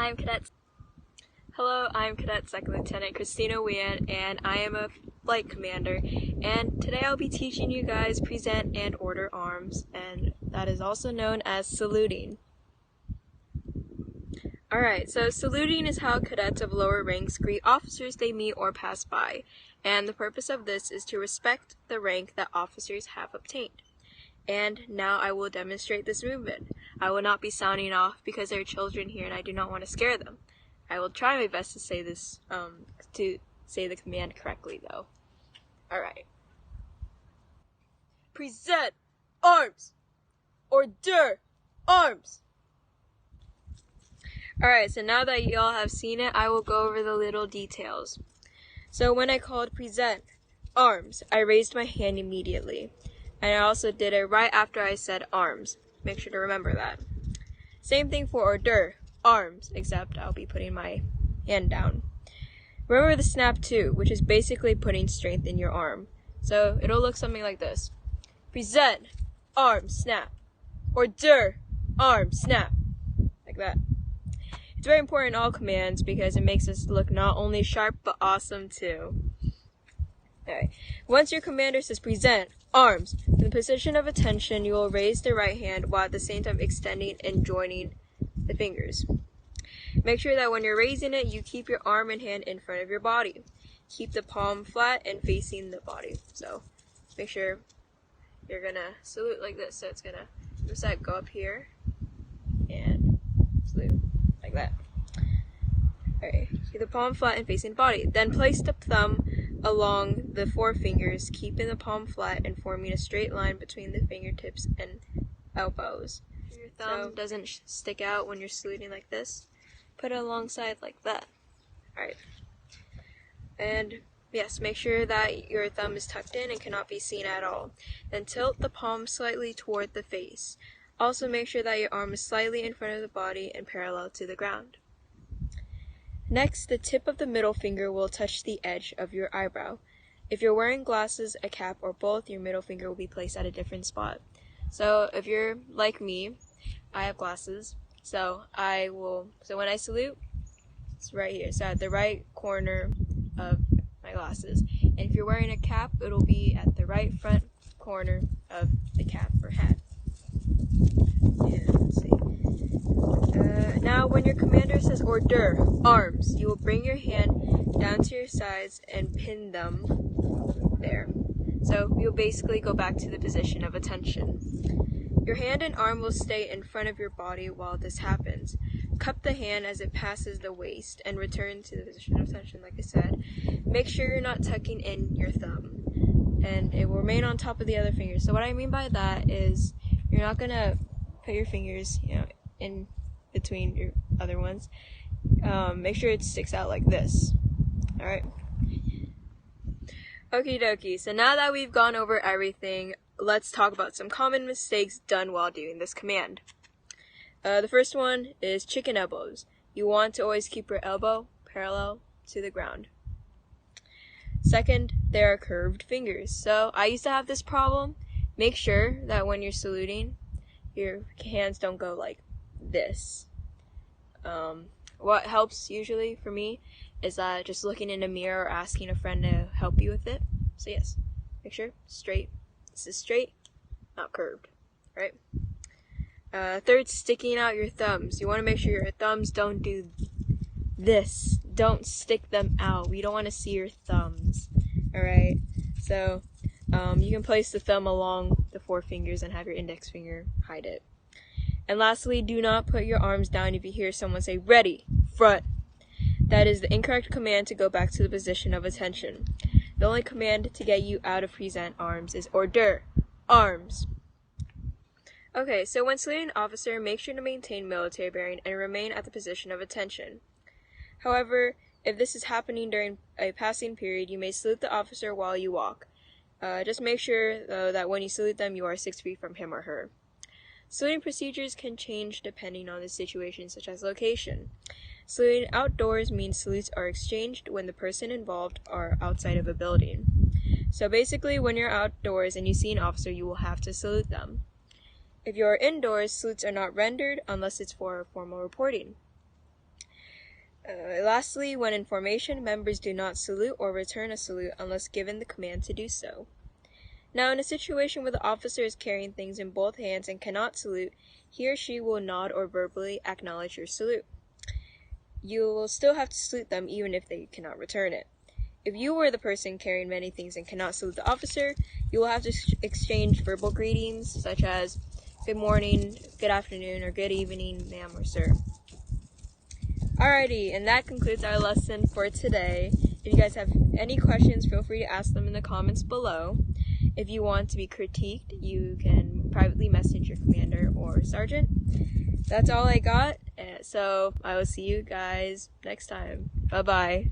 I'm Cadet. Hello, I'm Cadet Second Lieutenant Christina Nguyen, and I am a flight commander. And today I'll be teaching you guys present and order arms, and that is also known as saluting. Alright, so saluting is how cadets of lower ranks greet officers they meet or pass by, and the purpose of this is to respect the rank that officers have obtained. And now I will demonstrate this movement. I will not be sounding off because there are children here and I do not want to scare them. I will try my best to say this, to say the command correctly though. Alright. Present arms! Order arms! Alright, so now that you all have seen it, I will go over the little details. So when I called present arms, I raised my hand immediately. And I also did it right after I said arms. Make sure to remember that. Same thing for order arms, except I'll be putting my hand down. Remember the snap too, which is basically putting strength in your arm. So it'll look something like this. Present arms, snap. Order arms, snap. Like that. It's very important in all commands because it makes us look not only sharp but awesome too. Alright. Once your commander says present arms, in the position of attention, you will raise the right hand while at the same time extending and joining the fingers. Make sure that when you're raising it, you keep your arm and hand in front of your body. Keep the palm flat and facing the body. So make sure you're gonna salute like this. So it's gonna go up here and salute like that. Alright, keep the palm flat and facing the body. Then place the thumb along the forefingers, keeping the palm flat and forming a straight line between the fingertips and elbows. Your thumb doesn't stick out when you're saluting like this. Put it alongside like that. Alright. And yes, make sure that your thumb is tucked in and cannot be seen at all. Then tilt the palm slightly toward the face. Also make sure that your arm is slightly in front of the body and parallel to the ground. Next, the tip of the middle finger will touch the edge of your eyebrow. If you're wearing glasses, a cap, or both, your middle finger will be placed at a different spot. So if you're like me, I have glasses, so when I salute, it's right here, so at the right corner of my glasses. And if you're wearing a cap, it'll be at the right front corner of the cap or hat. Yeah, let's see. Now, when your commander says order arms, you will bring your hand down to your sides and pin them there. So you'll basically go back to the position of attention. Your hand and arm will stay in front of your body while this happens. Cup the hand as it passes the waist and return to the position of attention, like I said. Make sure you're not tucking in your thumb, and it will remain on top of the other fingers. So what I mean by that is you're not going to put your fingers, in between your other ones. Make sure it sticks out like this. Alright. Okie dokie, so now that we've gone over everything, let's talk about some common mistakes done while doing this command. The first one is chicken elbows. You want to always keep your elbow parallel to the ground. Second, there are curved fingers. So I used to have this problem. Make sure that when you're saluting, your hands don't go like this. What helps usually for me is just looking in a mirror or asking a friend to help you with it. So yes, make sure straight. This is straight, not curved, right? Third, sticking out your thumbs. You want to make sure your thumbs don't do this. Don't stick them out. We don't want to see your thumbs. Alright, so you can place the thumb along the forefingers and have your index finger hide it. And lastly, do not put your arms down if you hear someone say ready, front. That is the incorrect command to go back to the position of attention. The only command to get you out of present arms is order arms. Okay, so when saluting an officer, make sure to maintain military bearing and remain at the position of attention. However, if this is happening during a passing period, you may salute the officer while you walk. Just make sure, though, that when you salute them, you are 6 feet from him or her. Saluting procedures can change depending on the situation, such as location. Saluting outdoors means salutes are exchanged when the person involved are outside of a building. So basically, when you're outdoors and you see an officer, you will have to salute them. If you're indoors, salutes are not rendered unless it's for formal reporting. Lastly, when in formation, members do not salute or return a salute unless given the command to do so. Now, in a situation where the officer is carrying things in both hands and cannot salute, he or she will nod or verbally acknowledge your salute. You will still have to salute them even if they cannot return it. If you were the person carrying many things and cannot salute the officer, you will have to exchange verbal greetings such as good morning, good afternoon, or good evening, ma'am or sir. Alrighty, and that concludes our lesson for today. If you guys have any questions, feel free to ask them in the comments below. If you want to be critiqued, you can privately message your commander or sergeant. That's all I got, so I will see you guys next time. Bye-bye.